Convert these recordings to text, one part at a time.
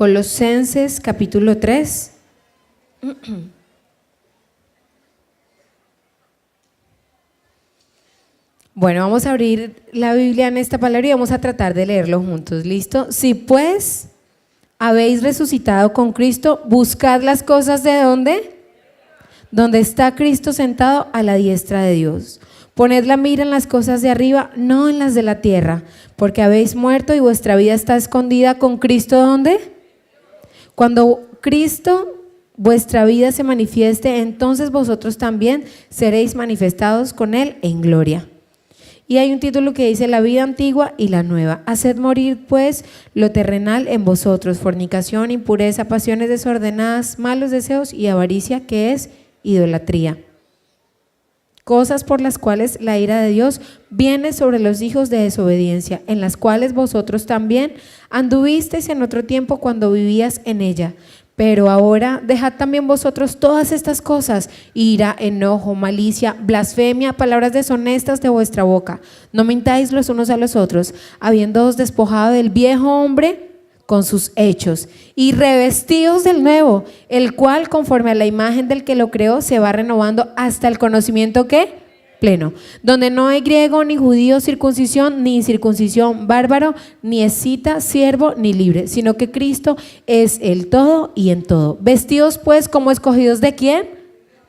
Colosenses capítulo 3. Bueno, vamos a abrir la Biblia en esta palabra y vamos a tratar de leerlo juntos, ¿listo? Si pues habéis resucitado con Cristo, buscad las cosas de ¿dónde? Donde está Cristo sentado a la diestra de Dios. Poned la mira en las cosas de arriba, no en las de la tierra, porque habéis muerto y vuestra vida está escondida con Cristo ¿dónde? Cuando Cristo vuestra vida se manifieste, entonces vosotros también seréis manifestados con Él en gloria. Y hay un título que dice la vida antigua y la nueva. Haced morir pues lo terrenal en vosotros, fornicación, impureza, pasiones desordenadas, malos deseos y avaricia, que es idolatría. Cosas por las cuales la ira de Dios viene sobre los hijos de desobediencia, en las cuales vosotros también anduvisteis en otro tiempo cuando vivías en ella. Pero ahora dejad también vosotros todas estas cosas: ira, enojo, malicia, blasfemia, palabras deshonestas de vuestra boca. No mintáis los unos a los otros, habiéndoos despojado del viejo hombre con sus hechos, y revestidos del nuevo, el cual conforme a la imagen del que lo creó se va renovando hasta el conocimiento ¿qué? Pleno, donde no hay griego ni judío, circuncisión ni incircuncisión, bárbaro ni escita, siervo ni libre, sino que Cristo es el todo y en todo. Vestidos pues como escogidos ¿de quién?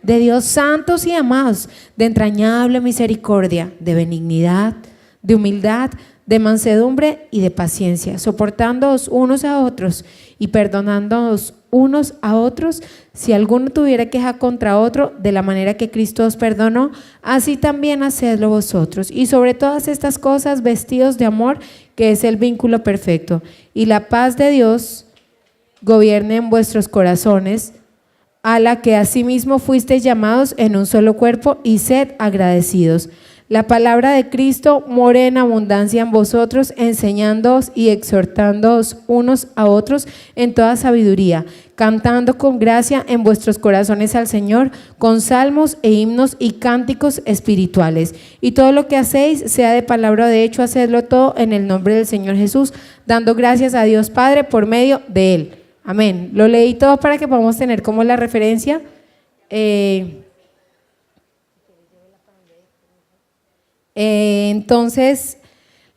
De Dios, santos y amados, de entrañable misericordia, de benignidad, de humildad, de mansedumbre y de paciencia, soportándoos unos a otros y perdonándoos unos a otros, si alguno tuviera queja contra otro, de la manera que Cristo os perdonó, así también hacedlo vosotros. Y sobre todas estas cosas, vestidos de amor, que es el vínculo perfecto, y la paz de Dios gobierne en vuestros corazones, a la que asimismo fuisteis llamados en un solo cuerpo, y sed agradecidos. La palabra de Cristo more en abundancia en vosotros, enseñándoos y exhortándoos unos a otros en toda sabiduría, cantando con gracia en vuestros corazones al Señor, con salmos e himnos y cánticos espirituales. Y todo lo que hacéis, sea de palabra o de hecho, hacedlo todo en el nombre del Señor Jesús, dando gracias a Dios Padre por medio de Él. Amén. Lo leí todo para que podamos tener como la referencia. Entonces,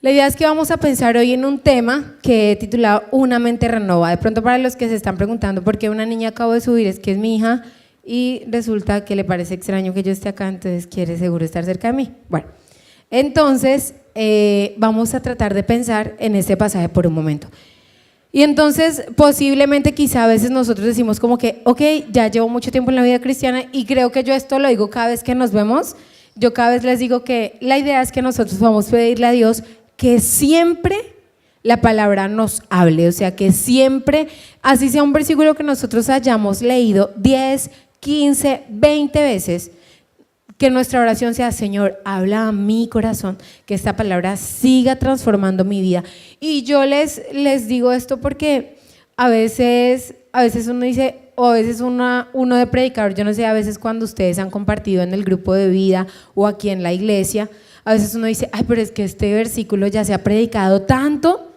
la idea es que vamos a pensar hoy en un tema que he titulado Una mente renovada. De pronto, para los que se están preguntando por qué una niña acabo de subir, es que es mi hija y resulta que le parece extraño que yo esté acá, entonces quiere seguro estar cerca de mí. Bueno, entonces vamos a tratar de pensar en este pasaje por un momento. Y entonces posiblemente quizá a veces nosotros decimos como que ok, ya llevo mucho tiempo en la vida cristiana y creo que yo esto lo digo cada vez que nos vemos. Yo cada vez les digo que la idea es que nosotros vamos a pedirle a Dios que siempre la palabra nos hable, o sea que siempre, así sea un versículo que nosotros hayamos leído 10, 15, 20 veces, que nuestra oración sea: Señor, habla a mi corazón, que esta palabra siga transformando mi vida. Y yo les digo esto porque a veces uno dice, o a veces uno de predicador, yo no sé, a veces cuando ustedes han compartido en el grupo de vida o aquí en la iglesia, a veces uno dice, ay, pero es que este versículo ya se ha predicado tanto,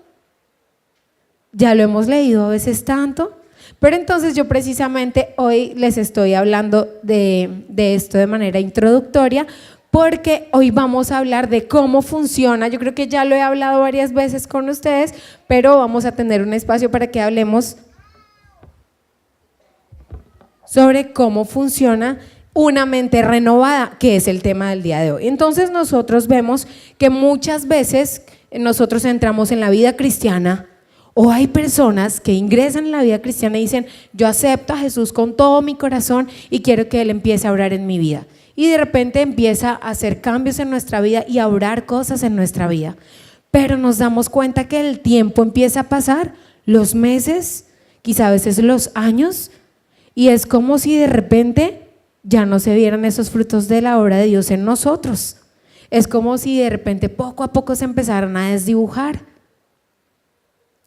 ya lo hemos leído a veces tanto. Pero entonces yo precisamente hoy les estoy hablando de esto de manera introductoria, porque hoy vamos a hablar de cómo funciona. Yo creo que ya lo he hablado varias veces con ustedes, pero vamos a tener un espacio para que hablemos sobre cómo funciona una mente renovada, que es el tema del día de hoy. Entonces nosotros vemos que muchas veces nosotros entramos en la vida cristiana, o hay personas que ingresan en la vida cristiana y dicen, yo acepto a Jesús con todo mi corazón y quiero que Él empiece a obrar en mi vida. Y de repente empieza a hacer cambios en nuestra vida y a obrar cosas en nuestra vida. Pero nos damos cuenta que el tiempo empieza a pasar, los meses, quizá a veces los años, y es como si de repente ya no se vieran esos frutos de la obra de Dios en nosotros. Es como si de repente poco a poco se empezaran a desdibujar.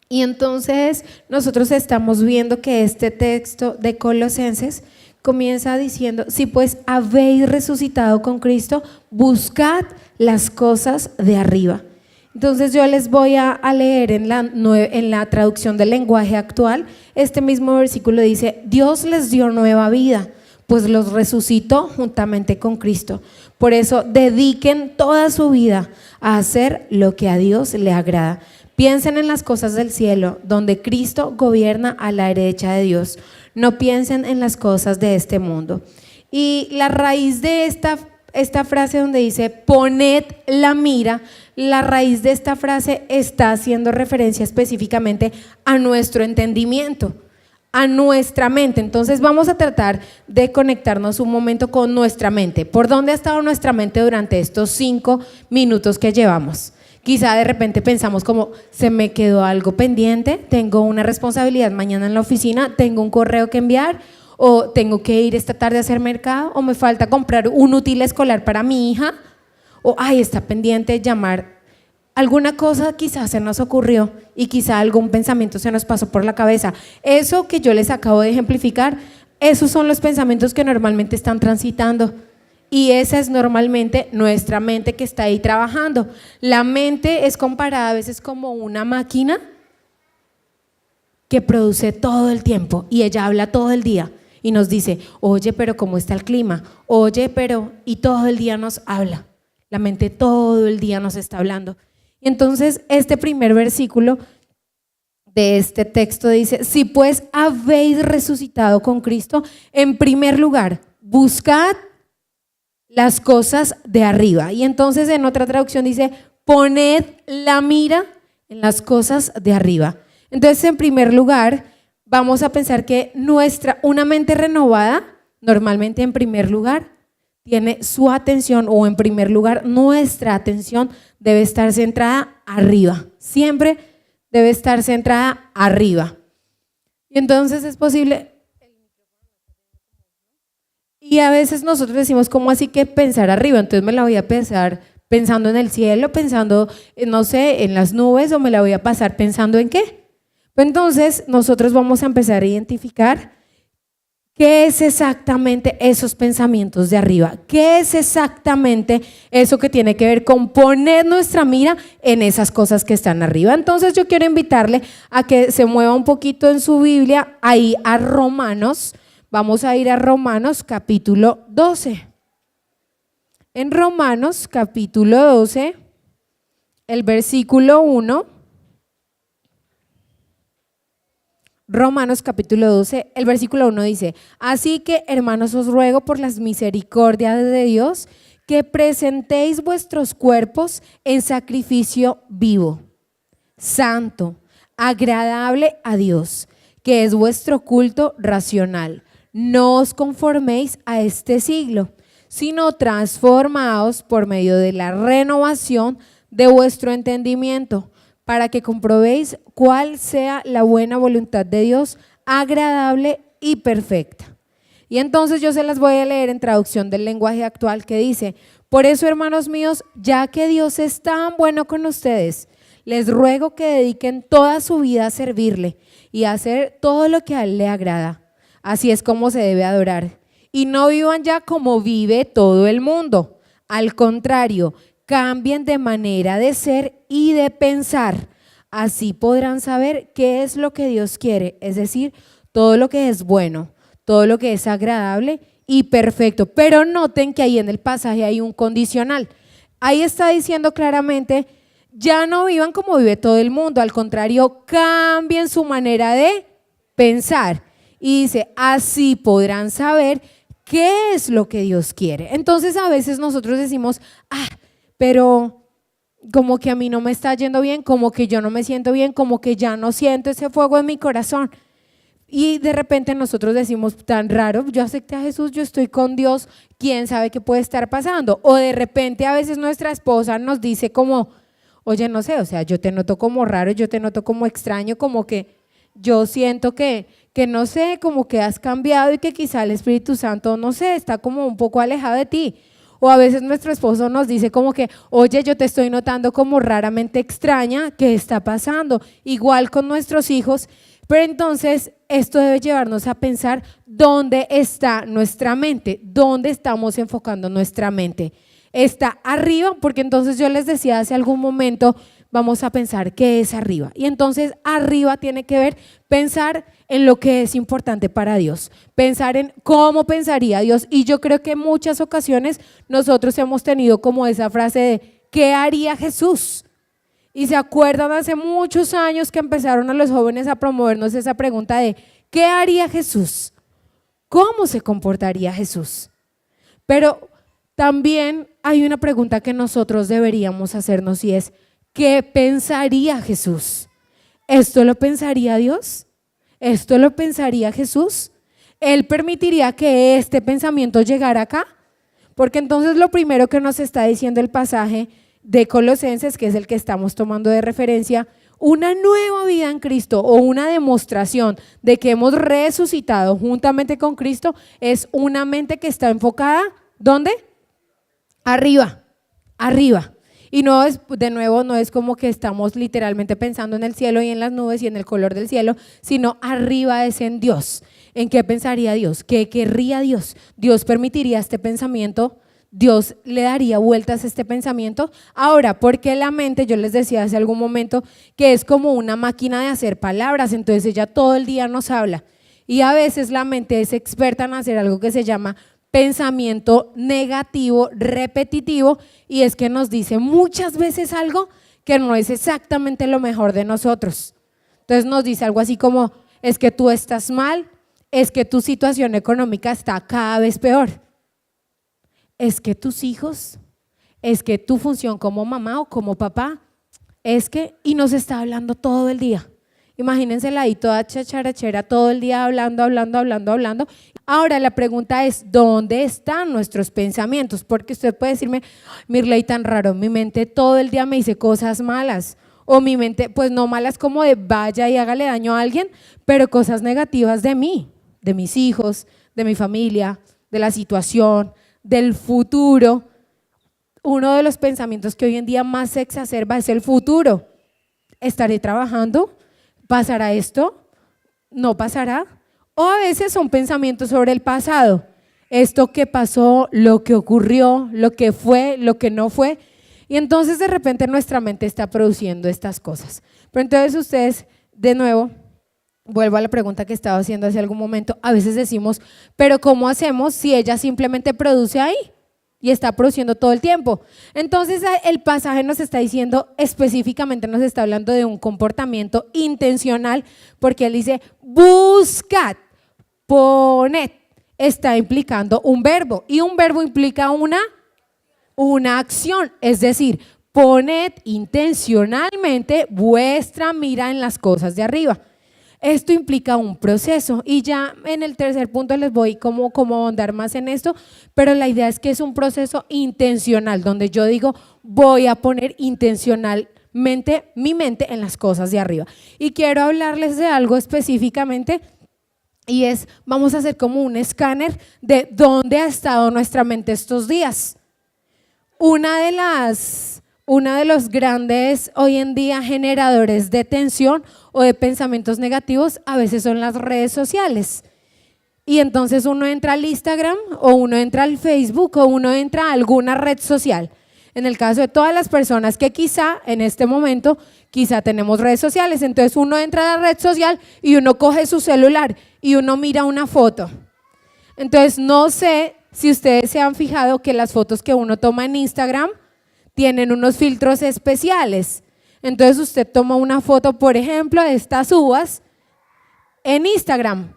Y entonces nosotros estamos viendo que este texto de Colosenses comienza diciendo, si pues habéis resucitado con Cristo, buscad las cosas de arriba. Entonces yo les voy a leer en la traducción del lenguaje actual, este mismo versículo dice, Dios les dio nueva vida, pues los resucitó juntamente con Cristo. Por eso dediquen toda su vida a hacer lo que a Dios le agrada. Piensen en las cosas del cielo, donde Cristo gobierna a la derecha de Dios. No piensen en las cosas de este mundo. Y la raíz de esta frase donde dice, poned la mira, la raíz de esta frase está haciendo referencia específicamente a nuestro entendimiento, a nuestra mente. Entonces vamos a tratar de conectarnos un momento con nuestra mente. ¿Por dónde ha estado nuestra mente durante estos 5 minutos que llevamos? Quizá de repente pensamos como, se me quedó algo pendiente, tengo una responsabilidad mañana en la oficina, tengo un correo que enviar, o tengo que ir esta tarde a hacer mercado, o me falta comprar un útil escolar para mi hija, o ay, está pendiente llamar. Alguna cosa quizás se nos ocurrió y quizá algún pensamiento se nos pasó por la cabeza. Eso que yo les acabo de ejemplificar, esos son los pensamientos que normalmente están transitando. Y esa es normalmente nuestra mente que está ahí trabajando. La mente es comparada a veces como una máquina que produce todo el tiempo y ella habla todo el día y nos dice, oye, pero ¿cómo está el clima? Oye, pero… y todo el día nos habla. La mente todo el día nos está hablando. Y entonces este primer versículo de este texto dice, si pues habéis resucitado con Cristo, en primer lugar, buscad las cosas de arriba. Y entonces en otra traducción dice, poned la mira en las cosas de arriba. Entonces en primer lugar vamos a pensar que una mente renovada normalmente en primer lugar tiene su atención, o en primer lugar nuestra atención debe estar centrada arriba, siempre debe estar centrada arriba. Y entonces es posible… Y a veces nosotros decimos, ¿cómo así que pensar arriba? Entonces me la voy a pensar pensando en el cielo, pensando, no sé, en las nubes, o me la voy a pasar pensando en qué. Entonces nosotros vamos a empezar a identificar qué es exactamente esos pensamientos de arriba, qué es exactamente eso que tiene que ver con poner nuestra mira en esas cosas que están arriba. Entonces yo quiero invitarle a que se mueva un poquito en su Biblia, ahí a Romanos. Vamos a ir a Romanos capítulo 12. En Romanos capítulo 12, el versículo 1. Romanos capítulo 12, el versículo 1 dice, así que hermanos os ruego por las misericordias de Dios que presentéis vuestros cuerpos en sacrificio vivo, santo, agradable a Dios, que es vuestro culto racional. No os conforméis a este siglo, sino transformaos por medio de la renovación de vuestro entendimiento, para que comprobéis cuál sea la buena voluntad de Dios, agradable y perfecta. Y entonces yo se las voy a leer en traducción del lenguaje actual que dice, por eso, hermanos míos, ya que Dios es tan bueno con ustedes, les ruego que dediquen toda su vida a servirle y a hacer todo lo que a Él le agrada. Así es como se debe adorar. Y no vivan ya como vive todo el mundo. Al contrario, cambien de manera de ser y de pensar. Así podrán saber qué es lo que Dios quiere, es decir, todo lo que es bueno, todo lo que es agradable y perfecto. Pero noten que ahí en el pasaje hay un condicional. Ahí está diciendo claramente, ya no vivan como vive todo el mundo, al contrario, cambien su manera de pensar. Y dice, así podrán saber qué es lo que Dios quiere. Entonces a veces nosotros decimos, pero como que a mí no me está yendo bien, como que yo no me siento bien, como que ya no siento ese fuego en mi corazón. Y de repente nosotros decimos, tan raro, yo acepté a Jesús, yo estoy con Dios, quién sabe qué puede estar pasando. O de repente a veces nuestra esposa nos dice como, oye, no sé, o sea, yo te noto como raro, yo te noto como extraño, como que yo siento que no sé, como que has cambiado y que quizá el Espíritu Santo, no sé, está como un poco alejado de ti. O a veces nuestro esposo nos dice como que, oye, yo te estoy notando como raramente extraña, ¿qué está pasando? Igual con nuestros hijos. Pero entonces esto debe llevarnos a pensar dónde está nuestra mente, dónde estamos enfocando nuestra mente. Está arriba, porque entonces yo les decía hace algún momento, vamos a pensar qué es arriba. Y entonces arriba tiene que ver pensar en lo que es importante para Dios, pensar en cómo pensaría Dios. Y yo creo que en muchas ocasiones nosotros hemos tenido como esa frase de ¿qué haría Jesús? Y se acuerdan hace muchos años que empezaron a los jóvenes a promovernos esa pregunta de ¿qué haría Jesús? ¿Cómo se comportaría Jesús? Pero también hay una pregunta que nosotros deberíamos hacernos y es ¿qué pensaría Jesús? ¿Esto lo pensaría Dios? ¿Esto lo pensaría Jesús? ¿Él permitiría que este pensamiento llegara acá? Porque entonces lo primero que nos está diciendo el pasaje de Colosenses, que es el que estamos tomando de referencia, una nueva vida en Cristo o una demostración de que hemos resucitado juntamente con Cristo, es una mente que está enfocada, ¿dónde? Arriba, arriba. Y no es, de nuevo, no es como que estamos literalmente pensando en el cielo y en las nubes y en el color del cielo, sino arriba es en Dios. ¿En qué pensaría Dios? ¿Qué querría Dios? ¿Dios permitiría este pensamiento? ¿Dios le daría vueltas a este pensamiento? Ahora, porque la mente, yo les decía hace algún momento, que es como una máquina de hacer palabras, entonces ella todo el día nos habla. Y a veces la mente es experta en hacer algo que se llama pensamiento negativo repetitivo, y es que nos dice muchas veces algo que no es exactamente lo mejor de nosotros. Entonces nos dice algo así como, es que tú estás mal, es que tu situación económica está cada vez peor, es que tus hijos, es que tu función como mamá o como papá, es que, y nos está hablando todo el día. Imagínensela ahí toda chacharachera todo el día hablando. Ahora la pregunta es, ¿dónde están nuestros pensamientos? Porque usted puede decirme, Mirley, tan raro, mi mente todo el día me dice cosas malas, o mi mente, pues no malas como de vaya y hágale daño a alguien, pero cosas negativas de mí, de mis hijos, de mi familia, de la situación, del futuro. Uno de los pensamientos que hoy en día más se exacerba es el futuro. ¿Estaré trabajando? ¿Pasará esto? ¿No pasará? O a veces son pensamientos sobre el pasado. Esto que pasó, lo que ocurrió, lo que fue, lo que no fue. Y entonces de repente nuestra mente está produciendo estas cosas. Pero entonces ustedes, de nuevo, vuelvo a la pregunta que estaba haciendo hace algún momento, a veces decimos, pero ¿cómo hacemos si ella simplemente produce ahí? Y está produciendo todo el tiempo. Entonces el pasaje nos está diciendo, específicamente nos está hablando de un comportamiento intencional, porque él dice, buscad, poned, está implicando un verbo, y un verbo implica una acción, es decir, poned intencionalmente vuestra mira en las cosas de arriba. Esto implica un proceso, y ya en el tercer punto les voy como ahondar más en esto, pero la idea es que es un proceso intencional, donde yo digo voy a poner intencionalmente mi mente en las cosas de arriba. Y quiero hablarles de algo específicamente, y es, vamos a hacer como un escáner de dónde ha estado nuestra mente estos días. Una de los grandes hoy en día generadores de tensión o de pensamientos negativos a veces son las redes sociales. Y entonces uno entra al Instagram o uno entra al Facebook o uno entra a alguna red social. En el caso de todas las personas que quizá en este momento, quizá tenemos redes sociales, entonces uno entra a la red social y uno coge su celular y uno mira una foto. Entonces no sé si ustedes se han fijado que las fotos que uno toma en Instagram tienen unos filtros especiales. Entonces usted toma una foto, por ejemplo, de estas uvas en Instagram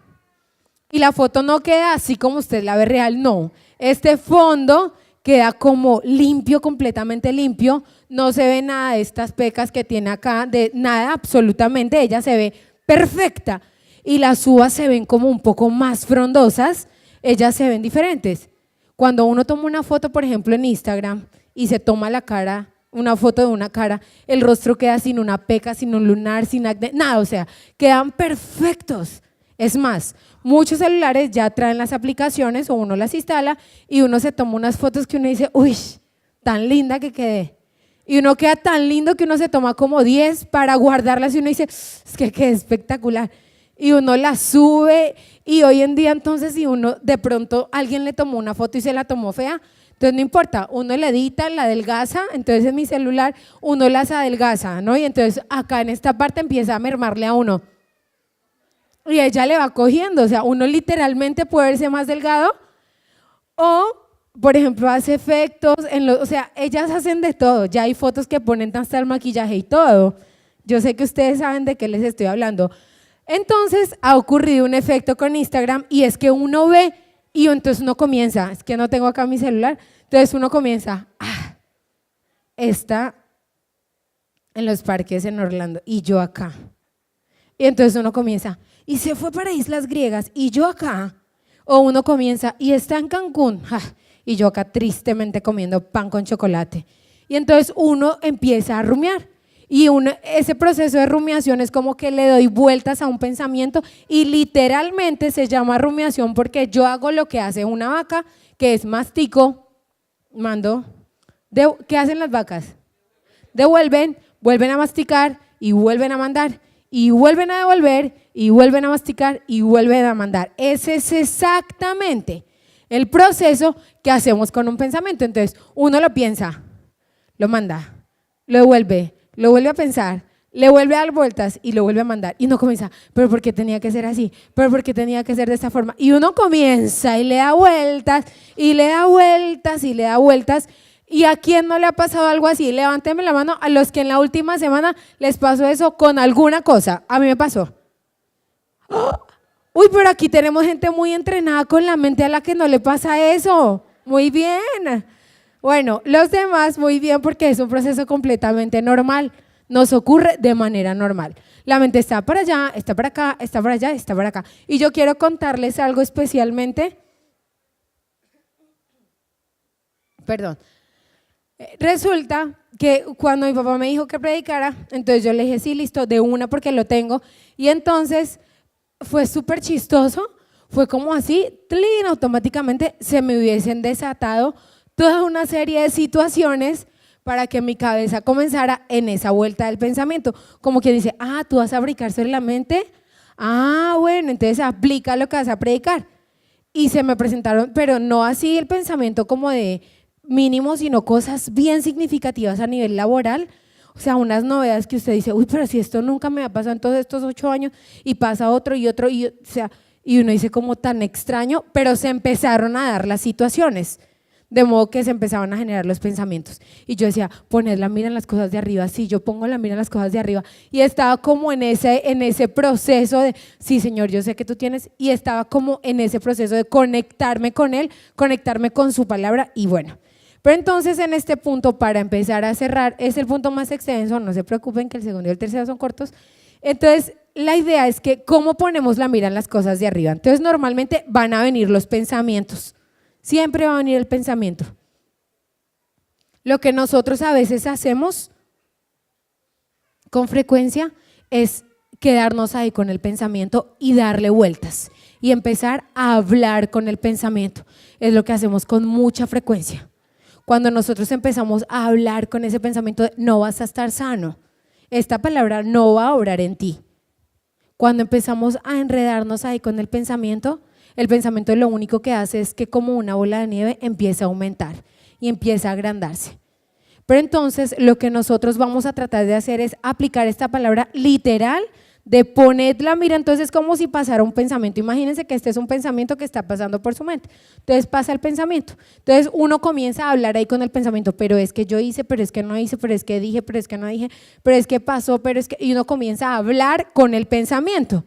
y la foto no queda así como usted la ve real, no. Este fondo queda como limpio, completamente limpio, no se ve nada de estas pecas que tiene acá, de nada absolutamente, ella se ve perfecta y las uvas se ven como un poco más frondosas, ellas se ven diferentes. Cuando uno toma una foto, por ejemplo, en Instagram y se toma la cara, una foto de una cara, el rostro queda sin una peca, sin un lunar, sin acné, nada, o sea, quedan perfectos. Es más, muchos celulares ya traen las aplicaciones o uno las instala y uno se toma unas fotos que uno dice, uy, tan linda que quedé. Y uno queda tan lindo que uno se toma como 10 para guardarlas y uno dice, es que quedé espectacular. Y uno las sube y hoy en día entonces si uno de pronto alguien le tomó una foto y se la tomó fea, Entonces no importa, uno le edita, la adelgaza, entonces en mi celular uno las adelgaza, ¿no? Y entonces acá en esta parte empieza a mermarle a uno. Y ella le va cogiendo, o sea, uno literalmente puede verse más delgado o, por ejemplo, hace efectos, o sea, ellas hacen de todo, ya hay fotos que ponen hasta el maquillaje y todo. Yo sé que ustedes saben de qué les estoy hablando. Entonces ha ocurrido un efecto con Instagram y es que uno ve y entonces uno comienza, es que no tengo acá mi celular, entonces uno comienza, está en los parques en Orlando y yo acá. Y entonces uno comienza, y se fue para Islas Griegas y yo acá. O uno comienza, y está en Cancún, y yo acá tristemente comiendo pan con chocolate. Y entonces uno empieza a rumiar. Y ese proceso de rumiación es como que le doy vueltas a un pensamiento y literalmente se llama rumiación porque yo hago lo que hace una vaca, que es mastico, mando. ¿Qué hacen las vacas? Devuelven, vuelven a masticar y vuelven a mandar. Y vuelven a devolver y vuelven a masticar y vuelven a mandar. Ese es exactamente el proceso que hacemos con un pensamiento. Entonces uno lo piensa, lo manda, lo devuelve a pensar, le vuelve a dar vueltas y lo vuelve a mandar. Y uno comienza, pero ¿por qué tenía que ser así? ¿Pero por qué tenía que ser de esta forma? Y uno comienza y le da vueltas y le da vueltas y le da vueltas. ¿Y a quién no le ha pasado algo así? Levánteme la mano a los que en la última semana les pasó eso con alguna cosa. A mí me pasó. Uy, pero aquí tenemos gente muy entrenada con la mente a la que no le pasa eso. Muy bien. Bueno, los demás muy bien porque es un proceso completamente normal. Nos ocurre de manera normal. La mente está para allá, está para acá, está para allá, está para acá. Y yo quiero contarles algo especialmente. Perdón. Resulta que cuando mi papá me dijo que predicara, entonces yo le dije, sí, listo, de una porque lo tengo. Y entonces fue súper chistoso, fue como así, tlin, automáticamente se me hubiesen desatado toda una serie de situaciones para que mi cabeza comenzara en esa vuelta del pensamiento. Como que dice, tú vas a predicar sobre la mente, bueno, entonces aplica lo que vas a predicar. Y se me presentaron, pero no así el pensamiento como de mínimo, sino cosas bien significativas a nivel laboral, o sea, unas novedades que usted dice, uy, pero si esto nunca me ha pasado en todos estos 8 años y pasa otro y otro, o sea, y uno dice como tan extraño, pero se empezaron a dar las situaciones, de modo que se empezaban a generar los pensamientos. Y yo decía, poned la mira en las cosas de arriba, sí, yo pongo la mira en las cosas de arriba, y estaba como en ese proceso de, sí, Señor, yo sé que tú tienes, y estaba como en ese proceso de conectarme con Él, conectarme con su palabra, y bueno. Pero entonces en este punto, para empezar a cerrar, es el punto más extenso, no se preocupen que el segundo y el tercero son cortos. Entonces la idea es que cómo ponemos la mira en las cosas de arriba. Entonces normalmente van a venir los pensamientos, siempre va a venir el pensamiento. Lo que nosotros a veces hacemos con frecuencia es quedarnos ahí con el pensamiento y darle vueltas y empezar a hablar con el pensamiento. Es lo que hacemos con mucha frecuencia. Cuando nosotros empezamos a hablar con ese pensamiento de no vas a estar sano, esta palabra no va a obrar en ti. Cuando empezamos a enredarnos ahí con el pensamiento lo único que hace es que como una bola de nieve empieza a aumentar y empieza a agrandarse. Pero entonces lo que nosotros vamos a tratar de hacer es aplicar esta palabra literal de poned la mira, entonces como si pasara un pensamiento. Imagínense que este es un pensamiento que está pasando por su mente, entonces pasa el pensamiento, entonces uno comienza a hablar ahí con el pensamiento, pero es que yo hice, pero es que no hice, pero es que dije, pero es que no dije, pero es que pasó, pero es que, y uno comienza a hablar con el pensamiento.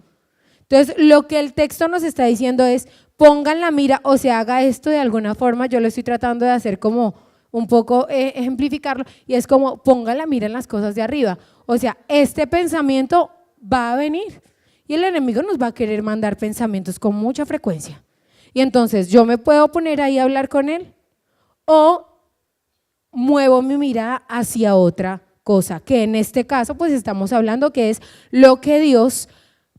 Entonces lo que el texto nos está diciendo es pongan la mira, o se haga esto de alguna forma, yo lo estoy tratando de hacer como un poco ejemplificarlo, y es como pongan la mira en las cosas de arriba, o sea, este pensamiento va a venir y el enemigo nos va a querer mandar pensamientos con mucha frecuencia, y entonces yo me puedo poner ahí a hablar con él o muevo mi mirada hacia otra cosa, que en este caso pues estamos hablando que es lo que Dios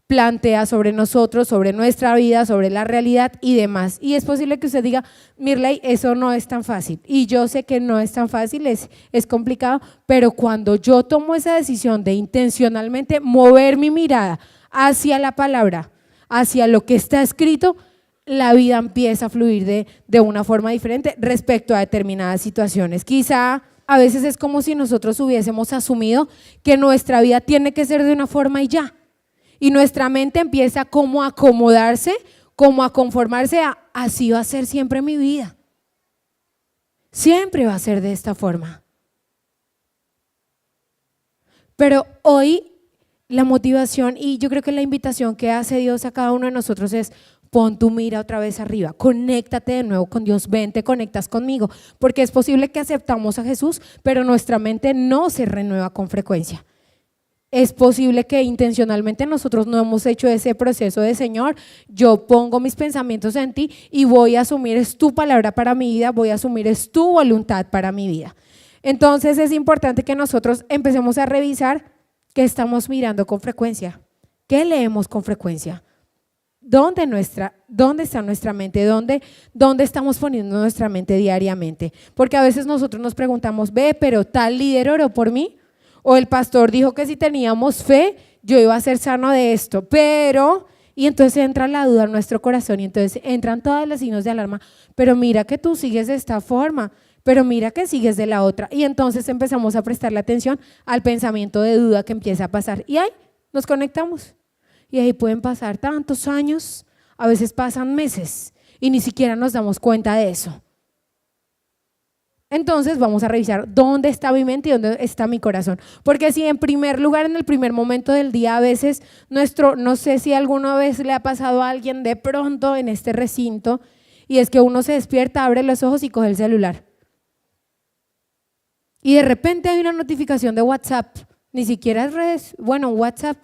plantea sobre nosotros, sobre nuestra vida, sobre la realidad y demás. Y es posible que usted diga, Mirley, eso no es tan fácil. Y yo sé que no es tan fácil, es complicado, pero cuando yo tomo esa decisión de intencionalmente mover mi mirada hacia la palabra, hacia lo que está escrito, la vida empieza a fluir de una forma diferente respecto a determinadas situaciones. Quizá a veces es como si nosotros hubiésemos asumido que nuestra vida tiene que ser de una forma y ya. Y nuestra mente empieza como a acomodarse, como a conformarse a así va a ser siempre mi vida. Siempre va a ser de esta forma. Pero hoy la motivación y yo creo que la invitación que hace Dios a cada uno de nosotros es: pon tu mira otra vez arriba, conéctate de nuevo con Dios, ven, te conectas conmigo, porque es posible que aceptamos a Jesús, pero nuestra mente no se renueva con frecuencia. Es posible que intencionalmente nosotros no hemos hecho ese proceso de Señor, yo pongo mis pensamientos en ti y voy a asumir es tu palabra para mi vida, voy a asumir es tu voluntad para mi vida. Entonces es importante que nosotros empecemos a revisar qué estamos mirando con frecuencia, qué leemos con frecuencia, dónde está nuestra mente, dónde estamos poniendo nuestra mente diariamente. Porque a veces nosotros nos preguntamos, pero tal líder oró por mí, o el pastor dijo que si teníamos fe, yo iba a ser sano de esto, y entonces entra la duda en nuestro corazón y entonces entran todos los signos de alarma, pero mira que tú sigues de esta forma, pero mira que sigues de la otra, y entonces empezamos a prestarle atención al pensamiento de duda que empieza a pasar y ahí nos conectamos y ahí pueden pasar tantos años, a veces pasan meses y ni siquiera nos damos cuenta de eso. Entonces vamos a revisar dónde está mi mente y dónde está mi corazón, porque si en primer lugar, en el primer momento del día, a veces no sé si alguna vez le ha pasado a alguien de pronto en este recinto, y es que uno se despierta, abre los ojos y coge el celular y de repente hay una notificación de WhatsApp, ni siquiera es redes, bueno, WhatsApp,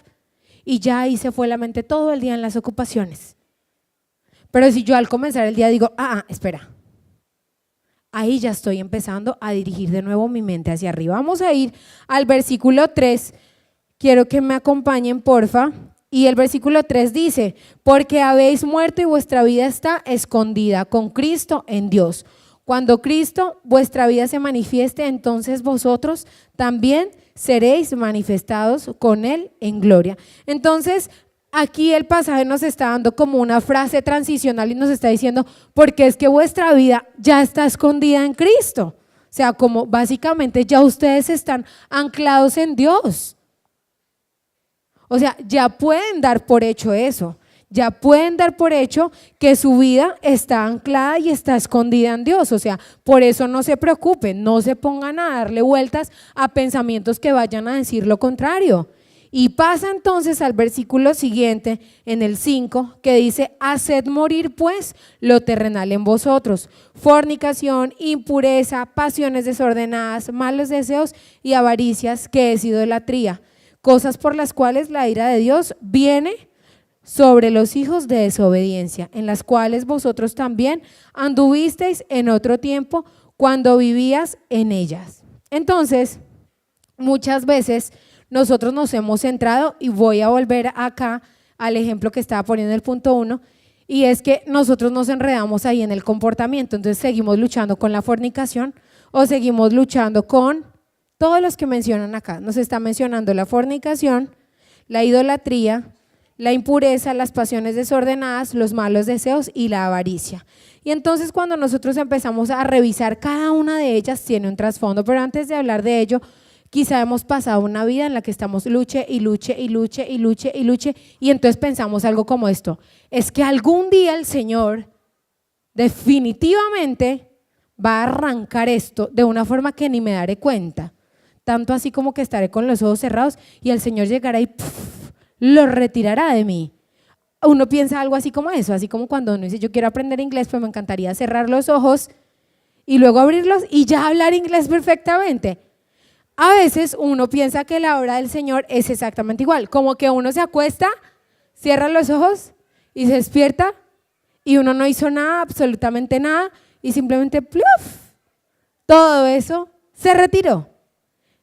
y ya ahí se fue la mente todo el día en las ocupaciones. Pero si yo al comenzar el día digo, espera, ahí ya estoy empezando a dirigir de nuevo mi mente hacia arriba. Vamos a ir al versículo 3, quiero que me acompañen porfa, y el versículo 3 dice: porque habéis muerto y vuestra vida está escondida con Cristo en Dios. Cuando Cristo, vuestra vida se manifieste, entonces vosotros también seréis manifestados con Él en gloria. Entonces, aquí el pasaje nos está dando como una frase transicional y nos está diciendo, porque es que vuestra vida ya está escondida en Cristo. O sea, como básicamente ya ustedes están anclados en Dios. O sea, ya pueden dar por hecho eso. Ya pueden dar por hecho que su vida está anclada y está escondida en Dios. O sea, por eso no se preocupen, no se pongan a darle vueltas a pensamientos que vayan a decir lo contrario. Y pasa entonces al versículo siguiente, en el 5, que dice: haced morir pues lo terrenal en vosotros, fornicación, impureza, pasiones desordenadas, malos deseos y avaricias, que es idolatría, cosas por las cuales la ira de Dios viene sobre los hijos de desobediencia, en las cuales vosotros también anduvisteis en otro tiempo cuando vivías en ellas. Entonces, muchas veces nosotros nos hemos centrado, y voy a volver acá al ejemplo que estaba poniendo en el punto 1, y es que nosotros nos enredamos ahí en el comportamiento. Entonces seguimos luchando con la fornicación o seguimos luchando con todos los que mencionan acá. Nos está mencionando la fornicación, la idolatría, la impureza, las pasiones desordenadas, los malos deseos y la avaricia. Y entonces cuando nosotros empezamos a revisar, cada una de ellas tiene un trasfondo, pero antes de hablar de ello, quizá hemos pasado una vida en la que estamos luche y luche y luche y luche y luche, y entonces pensamos algo como esto: es que algún día el Señor definitivamente va a arrancar esto de una forma que ni me daré cuenta, tanto así como que estaré con los ojos cerrados y el Señor llegará y lo retirará de mí. Uno piensa algo así como eso, así como cuando uno dice yo quiero aprender inglés, pues me encantaría cerrar los ojos y luego abrirlos y ya hablar inglés perfectamente. A veces uno piensa que la obra del Señor es exactamente igual, como que uno se acuesta, cierra los ojos y se despierta y uno no hizo nada, absolutamente nada, y simplemente ¡pluf!, todo eso se retiró.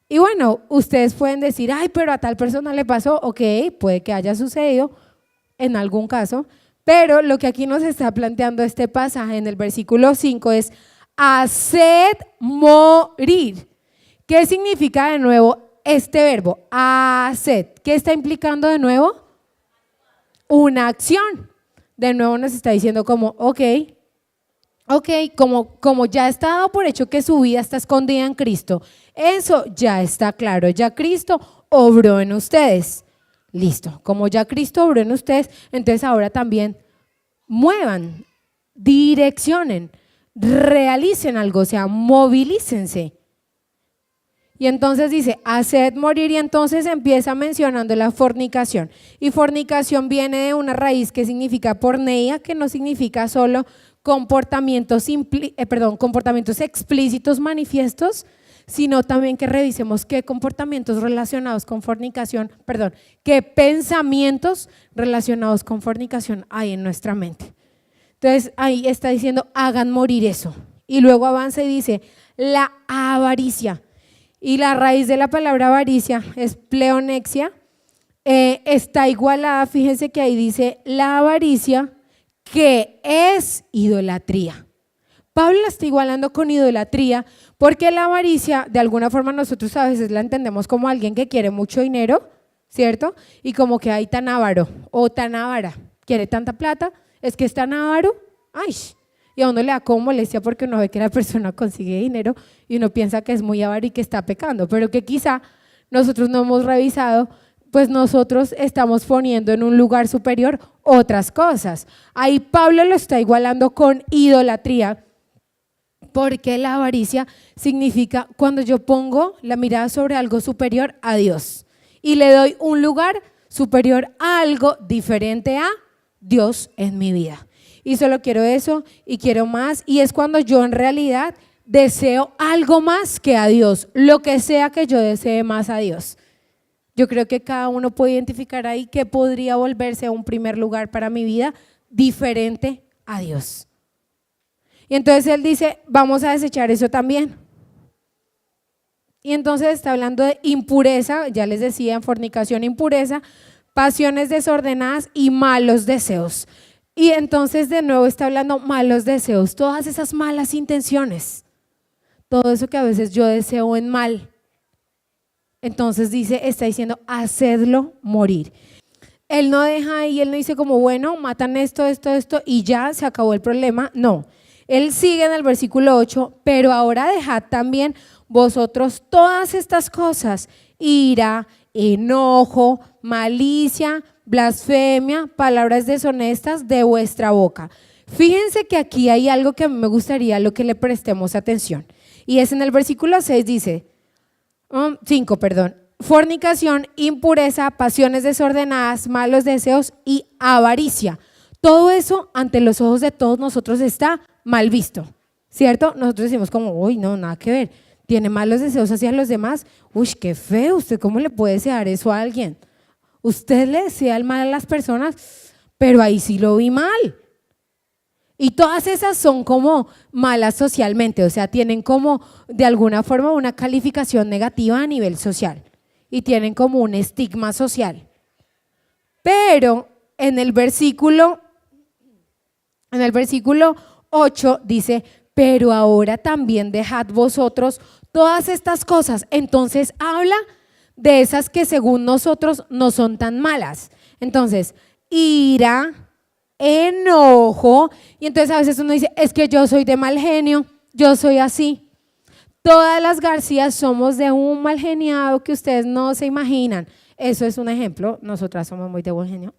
Y bueno, ustedes pueden decir, ay, pero a tal persona le pasó, ok, puede que haya sucedido en algún caso, pero lo que aquí nos está planteando este pasaje en el versículo 5 es: haced morir. ¿Qué significa de nuevo este verbo? Haced. ¿Qué está implicando de nuevo? Una acción. de nuevo nos está diciendo como, ok, como ya está dado por hecho que su vida está escondida en Cristo, eso ya está claro, ya Cristo obró en ustedes. Listo, como ya Cristo obró en ustedes, entonces ahora también muevan, direccionen, realicen algo, o sea, movilícense. Y entonces dice, haced morir, y entonces empieza mencionando la fornicación. Y fornicación viene de una raíz que significa porneia, que no significa solo comportamientos explícitos, manifiestos, sino también que revisemos qué comportamientos relacionados con fornicación, qué pensamientos relacionados con fornicación hay en nuestra mente. Entonces ahí está diciendo, hagan morir eso. Y luego avanza y dice, la avaricia. Y la raíz de la palabra avaricia es pleonexia, está igualada, fíjense que ahí dice la avaricia, que es idolatría. Pablo la está igualando con idolatría porque la avaricia, de alguna forma nosotros a veces la entendemos como alguien que quiere mucho dinero, ¿cierto? Y como que hay tan avaro o tan avara, quiere tanta plata, es que es tan avaro, ¡ay! Y a uno le da como molestia porque uno ve que la persona consigue dinero y uno piensa que es muy avaro y que está pecando, pero que quizá nosotros no hemos revisado, pues nosotros estamos poniendo en un lugar superior otras cosas. Ahí Pablo lo está igualando con idolatría, porque la avaricia significa cuando yo pongo la mirada sobre algo superior a Dios y le doy un lugar superior a algo diferente a Dios en mi vida. Y solo quiero eso y quiero más, y es cuando yo en realidad deseo algo más que a Dios, lo que sea que yo desee más a Dios. Yo creo que cada uno puede identificar ahí que podría volverse a un primer lugar para mi vida diferente a Dios. Y entonces él dice, vamos a desechar eso también. Y entonces está hablando de impureza, ya les decía, en fornicación, impureza, pasiones desordenadas y malos deseos. Y entonces de nuevo está hablando malos deseos, todas esas malas intenciones, todo eso que a veces yo deseo en mal. Entonces está diciendo, hacedlo morir. Él no deja ahí, él no dice como, bueno, matan esto y ya se acabó el problema. No, él sigue en el versículo 8, pero ahora dejad también vosotros todas estas cosas, ira, enojo, malicia, blasfemia, palabras deshonestas de vuestra boca. Fíjense que aquí hay algo que a mí me gustaría lo que le prestemos atención, y es en el versículo 6 dice, 5, fornicación, impureza, pasiones desordenadas, malos deseos y avaricia. Todo eso ante los ojos de todos nosotros está mal visto, ¿cierto? Nosotros decimos como, uy, no, nada que ver, tiene malos deseos hacia los demás, uy, qué feo, ¿usted cómo le puede desear eso a alguien? Usted le desea el mal a las personas, pero ahí sí lo vi mal. Y todas esas son como malas socialmente, o sea, tienen como de alguna forma una calificación negativa a nivel social y tienen como un estigma social. Pero en el versículo 8 dice, pero ahora también dejad vosotros todas estas cosas. Entonces habla de esas que según nosotros no son tan malas. Entonces, ira, enojo, y entonces a veces uno dice, es que yo soy de mal genio, yo soy así. Todas las Garcías somos de un mal geniado que ustedes no se imaginan. Eso es un ejemplo, nosotras somos muy de buen genio.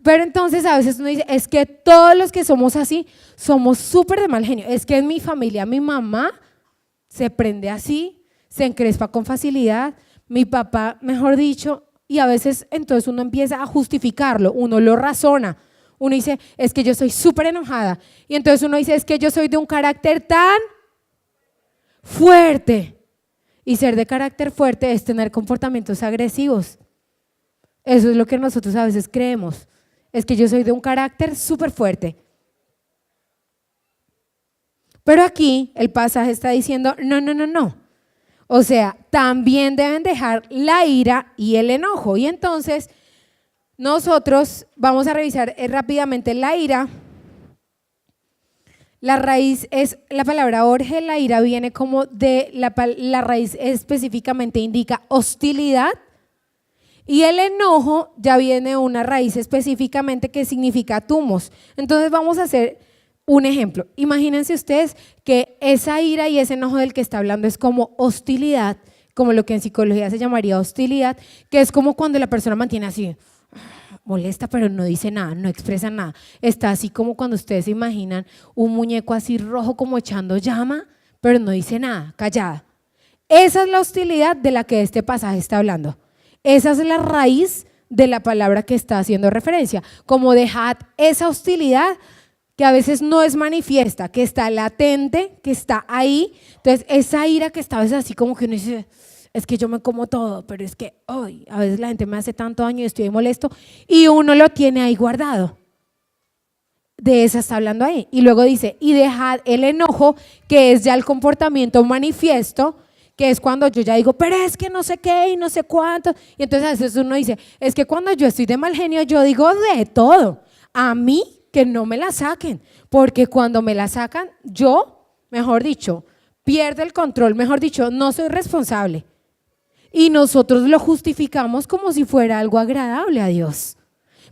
Pero entonces a veces uno dice, es que todos los que somos así, somos súper de mal genio. Es que en mi familia, mi mamá se prende así, se encrespa con facilidad, mi papá, mejor dicho, y a veces entonces uno empieza a justificarlo, uno lo razona. Uno dice, es que yo soy súper enojada. Y entonces uno dice, es que yo soy de un carácter tan fuerte. Y ser de carácter fuerte es tener comportamientos agresivos. Eso es lo que nosotros a veces creemos. Es que yo soy de un carácter súper fuerte. Pero aquí el pasaje está diciendo, no. O sea, también deben dejar la ira y el enojo. Y entonces nosotros vamos a revisar rápidamente la ira. La raíz es la palabra orge, la ira viene como de la raíz específicamente indica hostilidad Y el enojo ya viene de una raíz específicamente que significa tumos. Entonces vamos a hacer un ejemplo. Imagínense ustedes que esa ira y ese enojo del que está hablando es como hostilidad, como lo que en psicología se llamaría hostilidad, que es como cuando la persona mantiene así, molesta pero no dice nada, no expresa nada. Está así como cuando ustedes se imaginan un muñeco así rojo como echando llama, pero no dice nada, callada. Esa es la hostilidad de la que este pasaje está hablando. Esa es la raíz de la palabra que está haciendo referencia. Como dejad esa hostilidad que a veces no es manifiesta, que está latente, que está ahí. Entonces esa ira que está a veces así como que uno dice, es que yo me como todo, pero es que hoy a veces la gente me hace tanto daño y estoy molesto y uno lo tiene ahí guardado. De esa está hablando ahí. Y luego dice, y dejad el enojo, que es ya el comportamiento manifiesto, que es cuando yo ya digo, pero es que no sé qué y no sé cuánto. Y entonces a veces uno dice, es que cuando yo estoy de mal genio yo digo de todo. A mí que no me la saquen, porque cuando me la sacan yo, mejor dicho, pierdo el control, mejor dicho, no soy responsable. Y nosotros lo justificamos como si fuera algo agradable a Dios.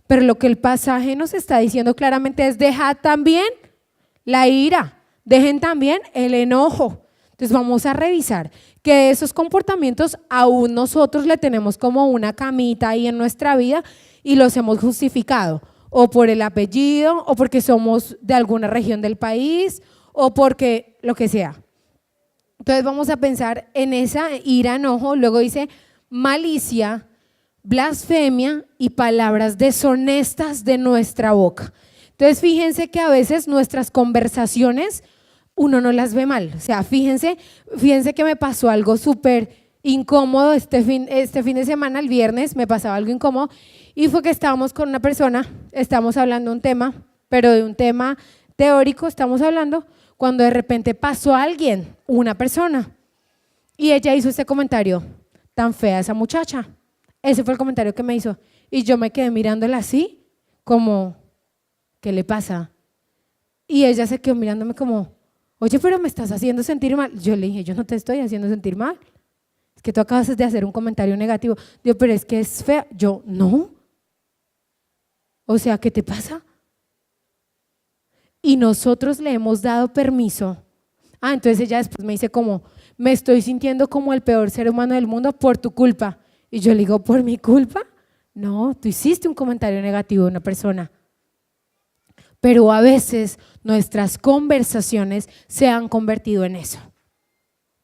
Pero lo que el pasaje nos está diciendo claramente es dejad también la ira, dejen también el enojo. Entonces vamos a revisar que esos comportamientos aún nosotros le tenemos como una camita ahí en nuestra vida y los hemos justificado o por el apellido o porque somos de alguna región del país o porque lo que sea. Entonces vamos a pensar en esa ira, enojo, luego dice malicia, blasfemia y palabras deshonestas de nuestra boca. Entonces fíjense que a veces nuestras conversaciones uno no las ve mal, o sea, fíjense que me pasó algo súper incómodo este fin de semana, el viernes me pasaba algo incómodo y fue que estábamos con una persona, estamos hablando de un tema, pero de un tema teórico estamos hablando, cuando de repente pasó alguien, una persona, y ella hizo este comentario, tan fea esa muchacha, ese fue el comentario que me hizo y yo me quedé mirándola así, como, ¿qué le pasa? Y ella se quedó mirándome como, oye, pero me estás haciendo sentir mal. Yo le dije, yo no te estoy haciendo sentir mal. Es que tú acabas de hacer un comentario negativo. Digo, pero es que es fea. Yo, no. O sea, ¿qué te pasa? Y nosotros le hemos dado permiso. Entonces ella después me dice como, me estoy sintiendo como el peor ser humano del mundo por tu culpa. Y yo le digo, ¿por mi culpa? No, tú hiciste un comentario negativo de una persona. Pero a veces nuestras conversaciones se han convertido en eso.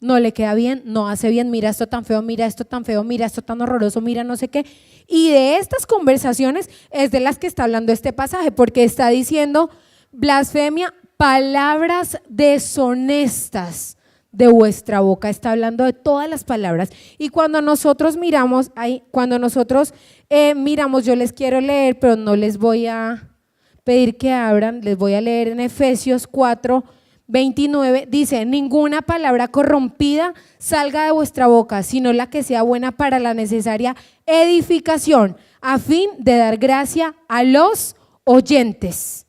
No le queda bien, no hace bien, mira esto tan feo, mira esto tan feo, mira esto tan horroroso, mira no sé qué. Y de estas conversaciones es de las que está hablando este pasaje, porque está diciendo blasfemia, palabras deshonestas de vuestra boca. Está hablando de todas las palabras. Y cuando nosotros miramos, miramos, yo les quiero leer, pero no les voy a pedir que abran, les voy a leer en Efesios 4:29, dice, ninguna palabra corrompida salga de vuestra boca, sino la que sea buena para la necesaria edificación, a fin de dar gracia a los oyentes.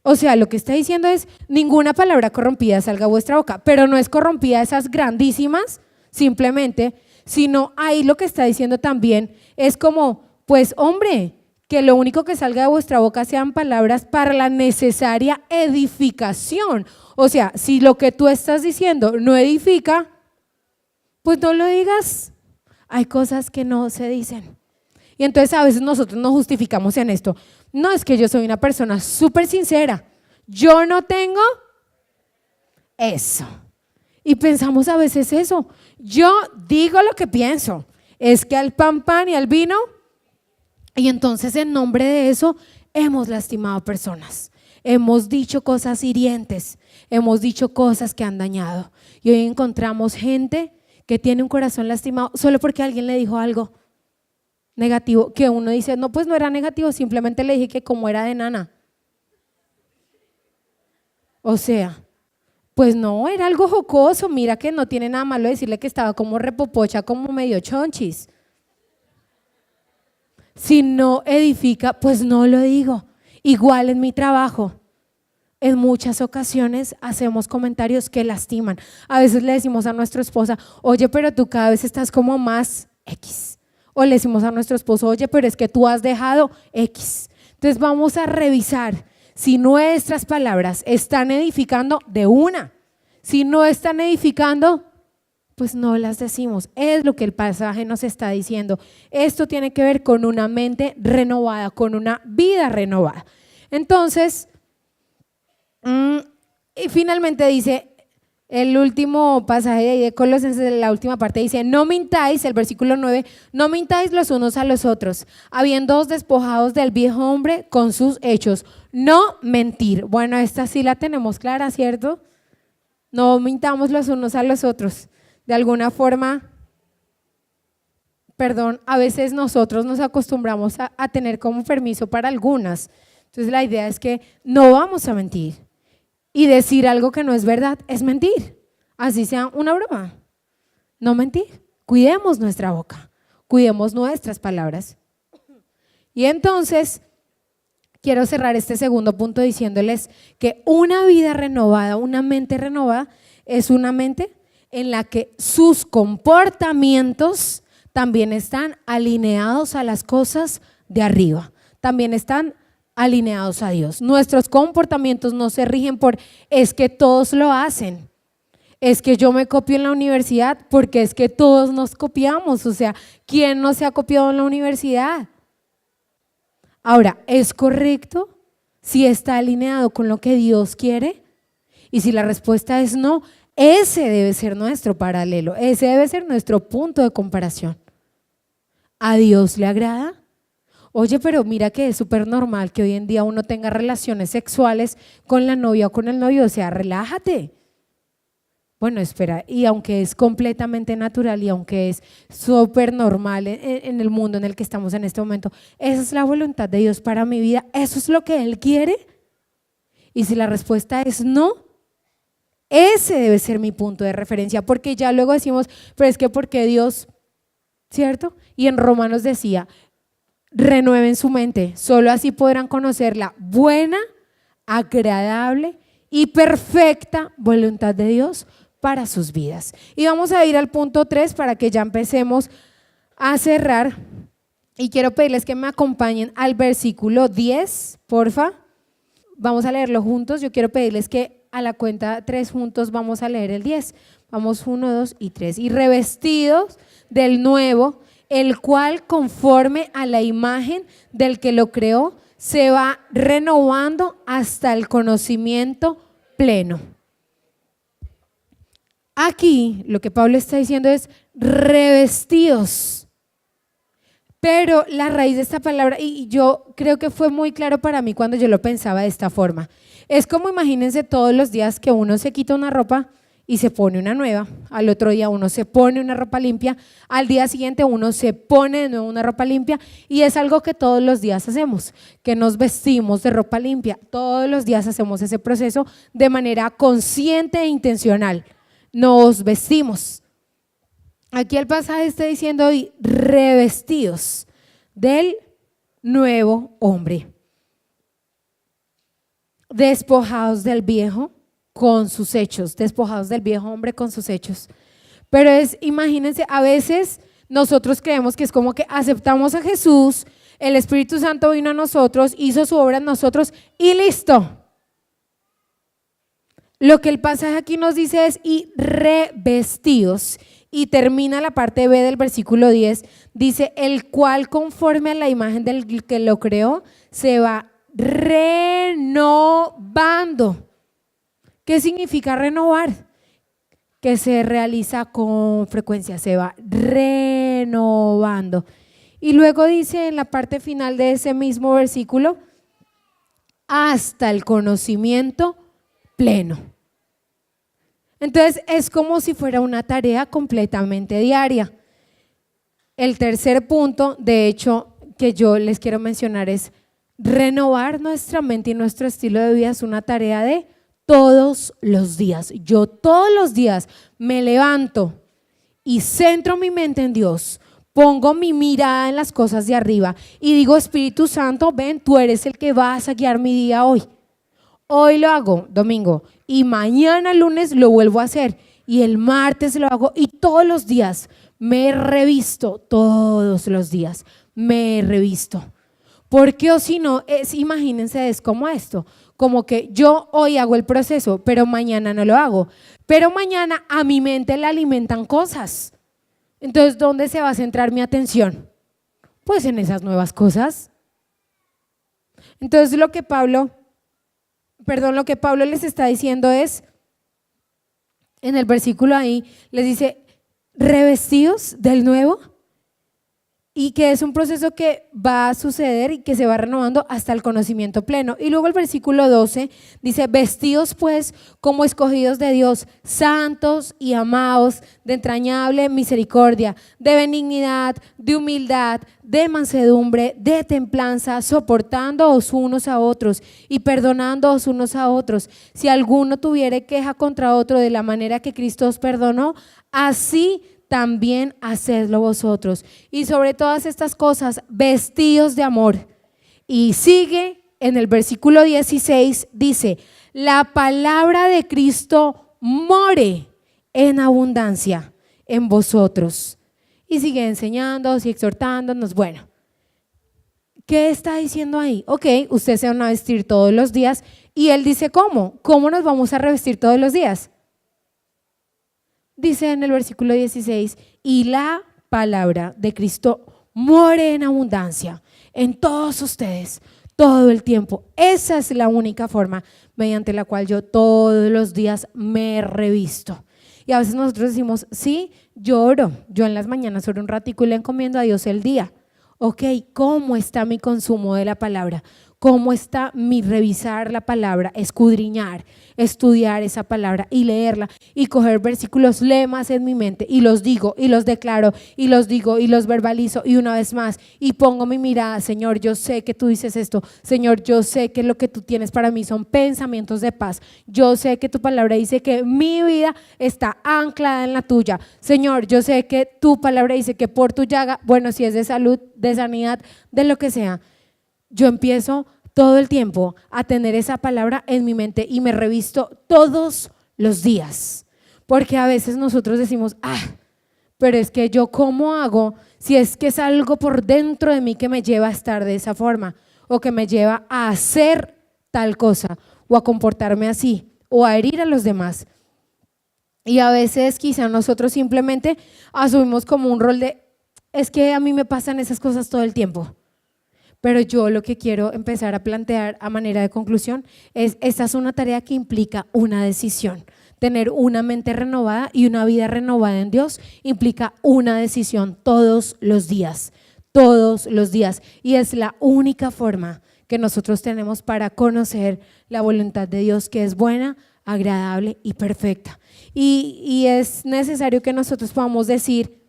O sea, lo que está diciendo es, ninguna palabra corrompida salga de vuestra boca, pero no es corrompida esas grandísimas, simplemente, sino ahí lo que está diciendo también es como, pues hombre, que lo único que salga de vuestra boca sean palabras para la necesaria edificación. O sea, si lo que tú estás diciendo no edifica, pues no lo digas. Hay cosas que no se dicen. Y entonces a veces nosotros nos justificamos en esto. No, es que yo soy una persona súper sincera. Yo no tengo eso. Y pensamos a veces eso. Yo digo lo que pienso. Es que al pan y al vino. Y entonces en nombre de eso hemos lastimado personas, hemos dicho cosas hirientes, hemos dicho cosas que han dañado. Y hoy encontramos gente que tiene un corazón lastimado solo porque alguien le dijo algo negativo, que uno dice, no, pues no era negativo, simplemente le dije que como era de nana. O sea, pues no, era algo jocoso, mira que no tiene nada malo decirle que estaba como repopocha, como medio chonchis. Si no edifica, pues no lo digo. Igual en mi trabajo, en muchas ocasiones hacemos comentarios que lastiman. A veces le decimos a nuestra esposa, oye, pero tú cada vez estás como más X. o le decimos a nuestro esposo, oye, pero es que tú has dejado X. Entonces vamos a revisar si nuestras palabras están edificando de una. Si no están edificando, pues no las decimos. Es lo que el pasaje nos está diciendo. Esto tiene que ver con una mente renovada, con una vida renovada. Entonces, y finalmente dice, el último pasaje de ahí de Colosenses, la última parte dice, no mintáis, el versículo 9, no mintáis los unos a los otros, habiéndoos despojados del viejo hombre con sus hechos. No mentir. Bueno, esta sí la tenemos clara, ¿cierto? No mintamos los unos a los otros. De alguna forma, a veces nosotros nos acostumbramos a tener como permiso para algunas. Entonces la idea es que no vamos a mentir. Y decir algo que no es verdad es mentir, así sea una broma. No mentir. Cuidemos nuestra boca, cuidemos nuestras palabras. Y entonces quiero cerrar este segundo punto diciéndoles que una vida renovada, una mente renovada, es una mente en la que sus comportamientos también están alineados a las cosas de arriba, también están alineados a Dios. Nuestros comportamientos no se rigen por es que todos lo hacen, es que yo me copio en la universidad, porque es que todos nos copiamos. O sea, ¿quién no se ha copiado en la universidad? Ahora, ¿es correcto si está alineado con lo que Dios quiere? Y si la respuesta es no, ese debe ser nuestro paralelo, ese debe ser nuestro punto de comparación. ¿A Dios le agrada? Oye, pero mira que es súper normal que hoy en día uno tenga relaciones sexuales con la novia o con el novio, o sea, relájate. Bueno, espera, y aunque es completamente natural y aunque es súper normal en el mundo en el que estamos en este momento, esa es la voluntad de Dios para mi vida, eso es lo que Él quiere. Y si la respuesta es no, ese debe ser mi punto de referencia, porque ya luego decimos, pero es que porque Dios, ¿cierto? Y en Romanos decía, renueven su mente, solo así podrán conocer la buena, agradable y perfecta voluntad de Dios para sus vidas. Y vamos a ir al punto 3 para que ya empecemos a cerrar. Y quiero pedirles que me acompañen al versículo 10, porfa. Vamos a leerlo juntos. Yo quiero pedirles que a la cuenta 3 juntos vamos a leer el 10. Vamos 1, 2 y 3. Y revestidos del nuevo, el cual conforme a la imagen del que lo creó, se va renovando hasta el conocimiento pleno. Aquí lo que Pablo está diciendo es revestidos, pero la raíz de esta palabra, y yo creo que fue muy claro para mí cuando yo lo pensaba de esta forma, es como imagínense todos los días que uno se quita una ropa y se pone una nueva, al otro día uno se pone una ropa limpia, al día siguiente uno se pone de nuevo una ropa limpia, y es algo que todos los días hacemos, que nos vestimos de ropa limpia, todos los días hacemos ese proceso de manera consciente e intencional, nos vestimos. Aquí el pasaje está diciendo hoy, revestidos del nuevo hombre, despojados del viejo con sus hechos, despojados del viejo hombre con sus hechos. Pero imagínense, a veces nosotros creemos que es como que aceptamos a Jesús, el Espíritu Santo vino a nosotros, hizo su obra en nosotros y listo. Lo que el pasaje aquí nos dice es y revestidos, y termina la parte B del versículo 10, dice el cual conforme a la imagen del que lo creó se va renovando. ¿Qué significa renovar? Que se realiza con frecuencia, se va renovando. Y luego dice en la parte final de ese mismo versículo, hasta el conocimiento pleno. Entonces es como si fuera una tarea completamente diaria. El tercer punto, de hecho, que yo les quiero mencionar es renovar nuestra mente y nuestro estilo de vida es una tarea de todos los días. Yo todos los días me levanto y centro mi mente en Dios, pongo mi mirada en las cosas de arriba y digo, Espíritu Santo, ven, tú eres el que vas a guiar mi día hoy. Hoy lo hago, domingo, y mañana lunes lo vuelvo a hacer, y el martes lo hago, y todos los días me revisto todos los días, me revisto. Porque o si no, imagínense, es como esto, como que yo hoy hago el proceso, pero mañana no lo hago. Pero mañana a mi mente le alimentan cosas. Entonces, ¿dónde se va a centrar mi atención? Pues en esas nuevas cosas. Entonces, lo que Pablo les está diciendo es, en el versículo ahí, les dice, revestidos del nuevo, y que es un proceso que va a suceder y que se va renovando hasta el conocimiento pleno. Y luego el versículo 12 dice, vestidos pues como escogidos de Dios, santos y amados, de entrañable misericordia, de benignidad, de humildad, de mansedumbre, de templanza, soportándoos unos a otros y perdonándoos unos a otros. Si alguno tuviere queja contra otro de la manera que Cristo os perdonó, así también hacedlo vosotros. Y sobre todas estas cosas, vestidos de amor. Y sigue en el versículo 16, dice, la palabra de Cristo more en abundancia en vosotros. Y sigue enseñándonos y exhortándonos. Bueno, ¿qué está diciendo ahí? Ok, ustedes se van a vestir todos los días. Y él dice, ¿cómo? ¿Cómo nos vamos a revestir todos los días? Dice en el versículo 16, y la palabra de Cristo more en abundancia en todos ustedes, todo el tiempo. Esa es la única forma mediante la cual yo todos los días me revisto. Y a veces nosotros decimos, sí, yo oro, yo en las mañanas oro un ratico y le encomiendo a Dios el día. Ok, ¿cómo está mi consumo de la palabra? ¿Cómo está mi revisar la palabra, escudriñar, estudiar esa palabra y leerla y coger versículos, lemas en mi mente y los digo y los declaro y los digo y los verbalizo y una vez más y pongo mi mirada, Señor, yo sé que tú dices esto, Señor, yo sé que lo que tú tienes para mí son pensamientos de paz, yo sé que tu palabra dice que mi vida está anclada en la tuya, Señor, yo sé que tu palabra dice que por tu llaga, bueno, si es de salud, de sanidad, de lo que sea, yo empiezo todo el tiempo a tener esa palabra en mi mente y me revisto todos los días, porque a veces nosotros decimos, pero es que yo ¿cómo hago si es que es algo por dentro de mí que me lleva a estar de esa forma o que me lleva a hacer tal cosa o a comportarme así o a herir a los demás? Y a veces quizá nosotros simplemente asumimos como un rol de, es que a mí me pasan esas cosas todo el tiempo. Pero yo lo que quiero empezar a plantear a manera de conclusión es, esta es una tarea que implica una decisión. Tener una mente renovada y una vida renovada en Dios implica una decisión todos los días. Y es la única forma que nosotros tenemos para conocer la voluntad de Dios, que es buena, agradable y perfecta. Y es necesario que nosotros podamos decir,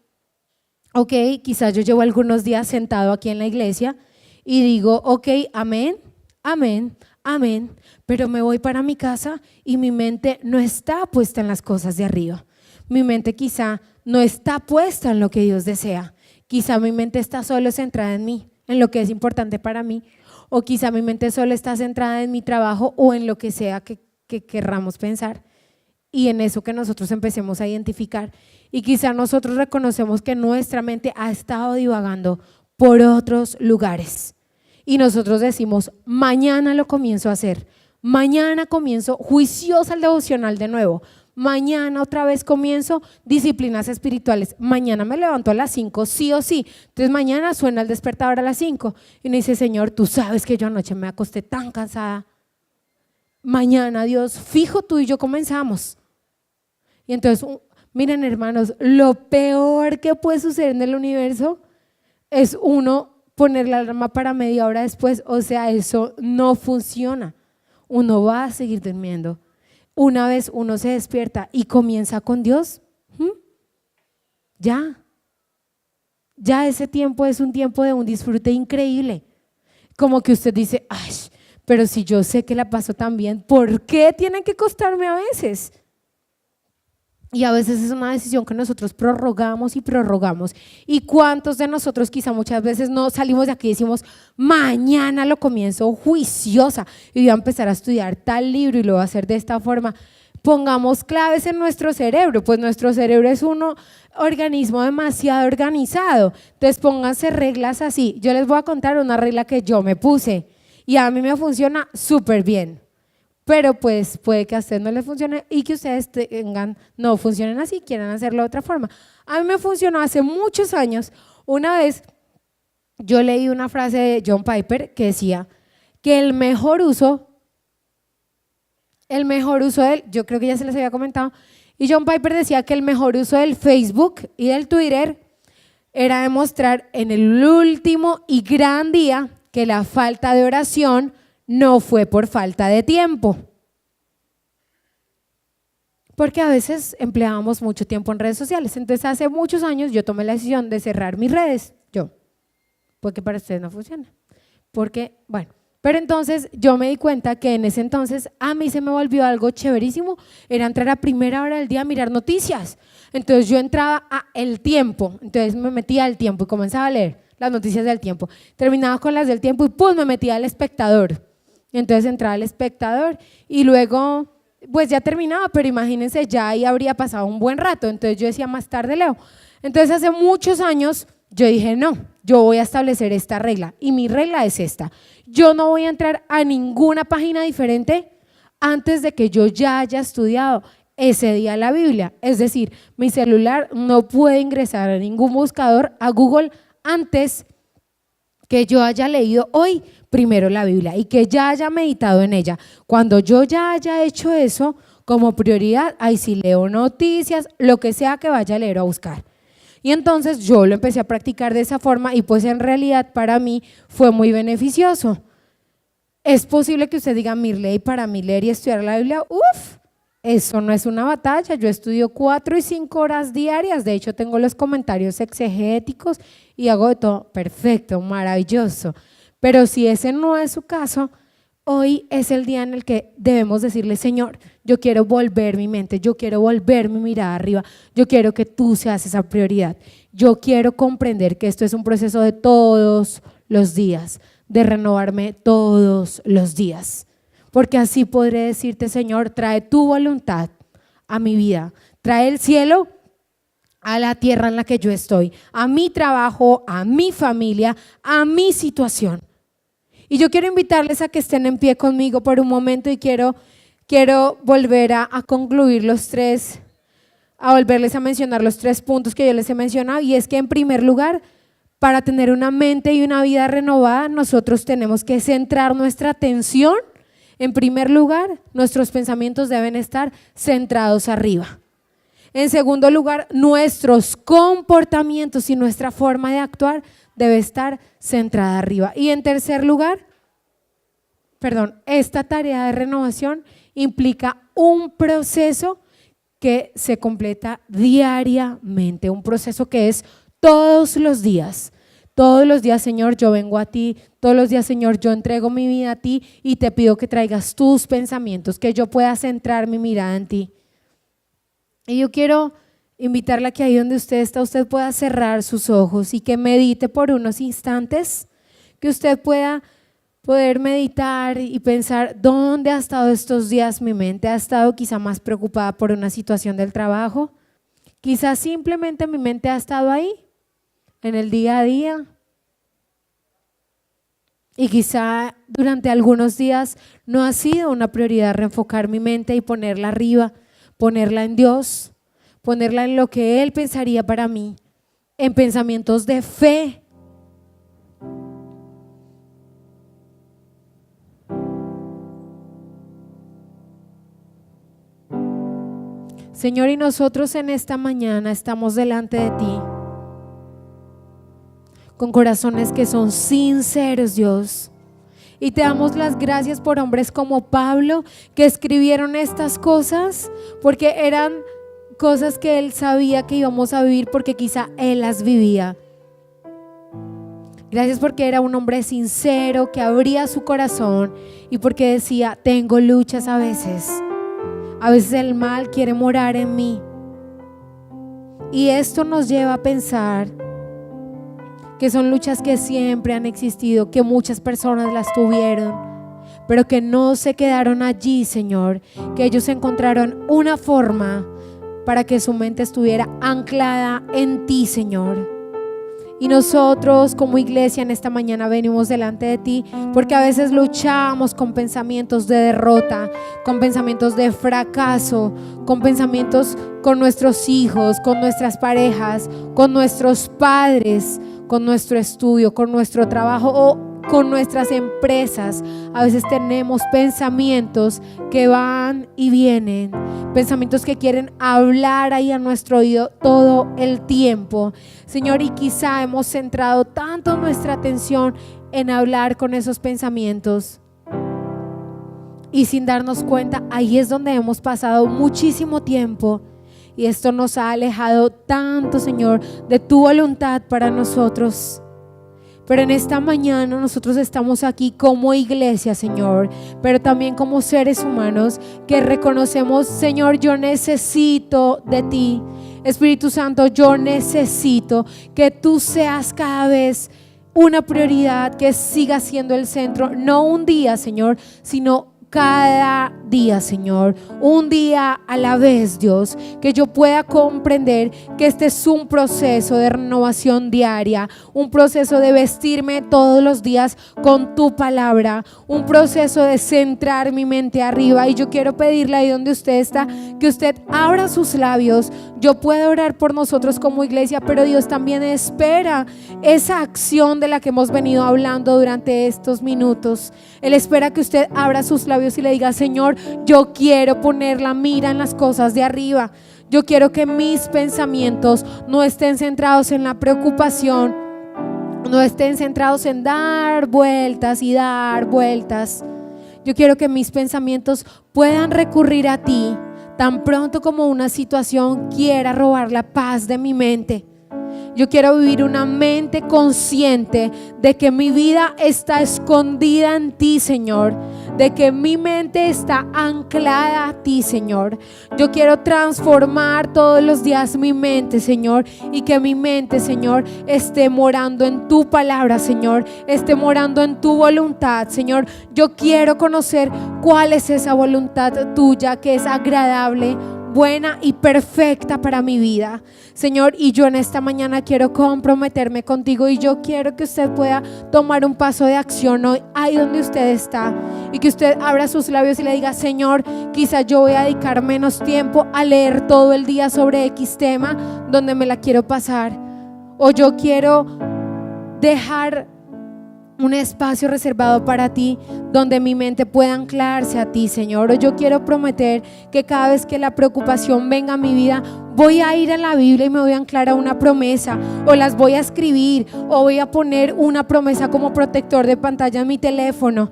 ok, quizás yo llevo algunos días sentado aquí en la iglesia y digo, ok, amén, amén, amén, pero me voy para mi casa y mi mente no está puesta en las cosas de arriba. Mi mente quizá no está puesta en lo que Dios desea. Quizá mi mente está solo centrada en mí, en lo que es importante para mí, o quizá mi mente solo está centrada en mi trabajo o en lo que sea que querramos pensar, y en eso que nosotros empecemos a identificar. Y quizá nosotros reconocemos que nuestra mente ha estado divagando por otros lugares. Y nosotros decimos, mañana lo comienzo a hacer, mañana comienzo juiciosa al devocional de nuevo, mañana otra vez comienzo disciplinas espirituales, mañana me levanto a las 5 sí o sí, entonces mañana suena el despertador a las 5 y me dice, Señor, tú sabes que yo anoche me acosté tan cansada, mañana Dios, fijo tú y yo comenzamos. Y entonces, miren hermanos, lo peor que puede suceder en el universo es uno poner la alarma para media hora después, o sea, eso no funciona. Uno va a seguir durmiendo. Una vez uno se despierta y comienza con Dios, ya ese tiempo es un tiempo de un disfrute increíble. Como que usted dice, ay, pero si yo sé que la paso tan bien, ¿por qué tienen que costarme a veces? Y a veces es una decisión que nosotros prorrogamos y prorrogamos. ¿Y cuántos de nosotros quizá muchas veces no salimos de aquí y decimos, mañana lo comienzo juiciosa y voy a empezar a estudiar tal libro y lo voy a hacer de esta forma? pongamos claves en nuestro cerebro, pues nuestro cerebro es un organismo demasiado organizado. Entonces pónganse reglas así. Yo les voy a contar una regla que yo me puse y a mí me funciona súper bien. Pero pues puede que a ustedes no les funcione y que ustedes no funcionen así, quieran hacerlo de otra forma. A mí me funcionó hace muchos años. Una vez yo leí una frase de John Piper que decía que el mejor uso de él, yo creo que ya se les había comentado, y John Piper decía que el mejor uso del Facebook y del Twitter era demostrar en el último y gran día que la falta de oración no fue por falta de tiempo. Porque a veces empleábamos mucho tiempo en redes sociales. Entonces hace muchos años yo tomé la decisión de cerrar mis redes, porque para ustedes no funciona. Pero entonces yo me di cuenta que en ese entonces a mí se me volvió algo chéverísimo, era entrar a primera hora del día a mirar noticias. Entonces yo entraba a El Tiempo, entonces me metía al Tiempo y comenzaba a leer las noticias del Tiempo. Terminaba con las del Tiempo y me metía al Espectador. Entonces entraba al Espectador y luego pues ya terminaba, pero imagínense, ya ahí habría pasado un buen rato. Entonces yo decía, más tarde leo. Entonces hace muchos años yo dije, no, yo voy a establecer esta regla y mi regla es esta: yo no voy a entrar a ninguna página diferente antes de que yo ya haya estudiado ese día la Biblia. Es decir, mi celular no puede ingresar a ningún buscador, a Google, antes que yo haya leído hoy primero la Biblia y que ya haya meditado en ella. Cuando yo ya haya hecho eso como prioridad, ahí sí leo noticias, lo que sea que vaya a leer o a buscar. Y entonces yo lo empecé a practicar de esa forma y pues en realidad para mí fue muy beneficioso. Es posible que usted diga, Mirley, para mí leer y estudiar la Biblia, eso no es una batalla. Yo estudio 4 y 5 horas diarias, de hecho tengo los comentarios exegéticos y hago de todo. Perfecto, maravilloso. Pero si ese no es su caso, hoy es el día en el que debemos decirle, Señor, yo quiero volver mi mente, yo quiero volver mi mirada arriba, yo quiero que tú seas esa prioridad. Yo quiero comprender que esto es un proceso de todos los días, de renovarme todos los días. Porque así podré decirte, Señor, trae tu voluntad a mi vida, trae el cielo a la tierra en la que yo estoy, a mi trabajo, a mi familia, a mi situación. Y yo quiero invitarles a que estén en pie conmigo por un momento y quiero volver a concluir a volverles a mencionar los 3 puntos que yo les he mencionado, y es que en primer lugar, para tener una mente y una vida renovada, nosotros tenemos que centrar nuestra atención. En primer lugar, nuestros pensamientos deben estar centrados arriba. En segundo lugar, nuestros comportamientos y nuestra forma de actuar debe estar centrada arriba. Y en tercer lugar, esta tarea de renovación implica un proceso que se completa diariamente, un proceso que es todos los días. Todos los días, Señor, yo vengo a ti, todos los días, Señor, yo entrego mi vida a ti y te pido que traigas tus pensamientos, que yo pueda centrar mi mirada en ti. Y yo quiero invitarla a que ahí donde usted está, usted pueda cerrar sus ojos y que medite por unos instantes, que usted pueda poder meditar y pensar dónde ha estado estos días mi mente. ¿Ha estado quizá más preocupada por una situación del trabajo? Quizá simplemente mi mente ha estado ahí en el día a día, y quizá durante algunos días no ha sido una prioridad reenfocar mi mente y ponerla arriba, ponerla en Dios, ponerla en lo que Él pensaría para mí, en pensamientos de fe. Señor, y nosotros en esta mañana estamos delante de ti con corazones que son sinceros, Dios. Y te damos las gracias por hombres como Pablo, que escribieron estas cosas porque eran cosas que él sabía que íbamos a vivir, porque quizá él las vivía. Gracias porque era un hombre sincero, que abría su corazón y porque decía, tengo luchas a veces el mal quiere morar en mí. Y esto nos lleva a pensar que son luchas que siempre han existido, que muchas personas las tuvieron, pero que no se quedaron allí, Señor, que ellos encontraron una forma para que su mente estuviera anclada en ti, Señor. Y nosotros como iglesia en esta mañana venimos delante de ti porque a veces luchamos con pensamientos de derrota, con pensamientos de fracaso, con pensamientos con nuestros hijos, con nuestras parejas, con nuestros padres, con nuestro estudio, con nuestro trabajo o con nuestras empresas. A veces tenemos pensamientos que van y vienen, pensamientos que quieren hablar ahí a nuestro oído todo el tiempo, Señor, y quizá hemos centrado tanto nuestra atención en hablar con esos pensamientos y sin darnos cuenta, ahí es donde hemos pasado muchísimo tiempo y esto nos ha alejado tanto, Señor, de tu voluntad para nosotros. Pero en esta mañana nosotros estamos aquí como iglesia, Señor, pero también como seres humanos que reconocemos, Señor, yo necesito de ti. Espíritu Santo, yo necesito que tú seas cada vez una prioridad, que siga siendo el centro, no un día, Señor, sino cada día, Señor, un día a la vez, Dios, que yo pueda comprender que este es un proceso de renovación diaria, un proceso de vestirme todos los días con tu palabra, un proceso de centrar mi mente arriba. Y yo quiero pedirle ahí donde usted está, que usted abra sus labios. Yo puedo orar por nosotros como iglesia, pero Dios también espera esa acción de la que hemos venido hablando durante estos minutos. Él espera que usted abra sus labios y le diga: Señor, yo quiero poner la mira en las cosas de arriba. Yo quiero que mis pensamientos no estén centrados en la preocupación, no estén centrados en dar vueltas y dar vueltas. Yo quiero que mis pensamientos puedan recurrir a ti tan pronto como una situación quiera robar la paz de mi mente. Yo quiero vivir una mente consciente de que mi vida está escondida en ti, Señor, de que mi mente está anclada a ti, Señor. Yo quiero transformar todos los días mi mente, Señor, y que mi mente, Señor, esté morando en tu palabra, Señor, esté morando en tu voluntad, Señor. Yo quiero conocer cuál es esa voluntad tuya que es agradable, buena y perfecta para mi vida, Señor. Y yo en esta mañana quiero comprometerme contigo y yo quiero que usted pueda tomar un paso de acción hoy, ahí donde usted está, y que usted abra sus labios y le diga: Señor, quizás yo voy a dedicar menos tiempo a leer todo el día sobre X tema donde me la quiero pasar, o yo quiero dejar un espacio reservado para ti donde mi mente pueda anclarse a ti, Señor. O yo quiero prometer que cada vez que la preocupación venga a mi vida, voy a ir a la Biblia y me voy a anclar a una promesa, o las voy a escribir, o voy a poner una promesa como protector de pantalla en mi teléfono.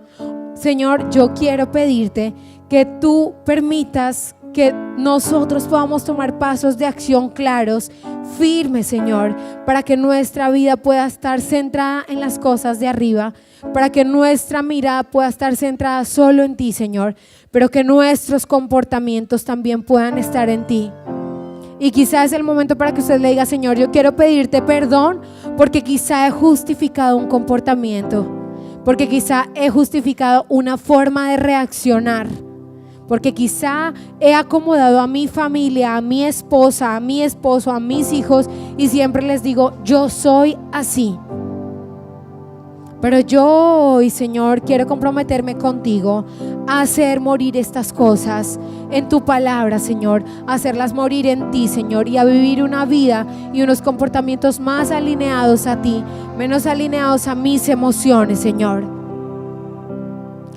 Señor, yo quiero pedirte que tú permitas que nosotros podamos tomar pasos de acción claros, firmes, Señor, para que nuestra vida pueda estar centrada en las cosas de arriba, para que nuestra mirada pueda estar centrada solo en ti, Señor, pero que nuestros comportamientos también puedan estar en ti. Y quizás es el momento para que usted le diga: Señor, yo quiero pedirte perdón porque quizá he justificado un comportamiento, porque quizá he justificado una forma de reaccionar, porque quizá he acomodado a mi familia, a mi esposa, a mi esposo, a mis hijos, y siempre les digo: yo soy así. Pero yo hoy, Señor, quiero comprometerme contigo a hacer morir estas cosas en tu palabra, Señor, a hacerlas morir en ti, Señor, y a vivir una vida y unos comportamientos más alineados a ti, menos alineados a mis emociones, Señor.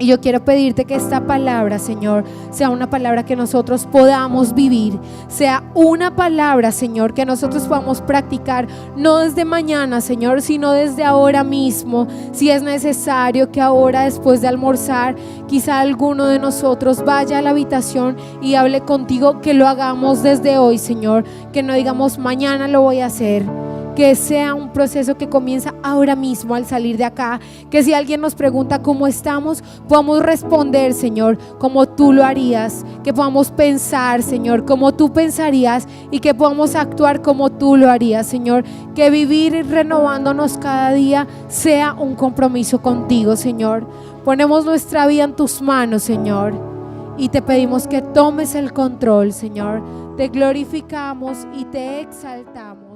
Y yo quiero pedirte que esta palabra, Señor, sea una palabra que nosotros podamos vivir, sea una palabra, Señor, que nosotros podamos practicar, no desde mañana, Señor, sino desde ahora mismo. Si es necesario que ahora, después de almorzar, quizá alguno de nosotros vaya a la habitación y hable contigo, que lo hagamos desde hoy, Señor, que no digamos mañana lo voy a hacer. que sea un proceso que comienza ahora mismo al salir de acá, que si alguien nos pregunta cómo estamos, podamos responder, Señor, como tú lo harías, que podamos pensar, Señor, como tú pensarías y que podamos actuar como tú lo harías, Señor, que vivir renovándonos cada día sea un compromiso contigo, Señor. Ponemos nuestra vida en tus manos, Señor, y te pedimos que tomes el control, Señor. Te glorificamos y te exaltamos.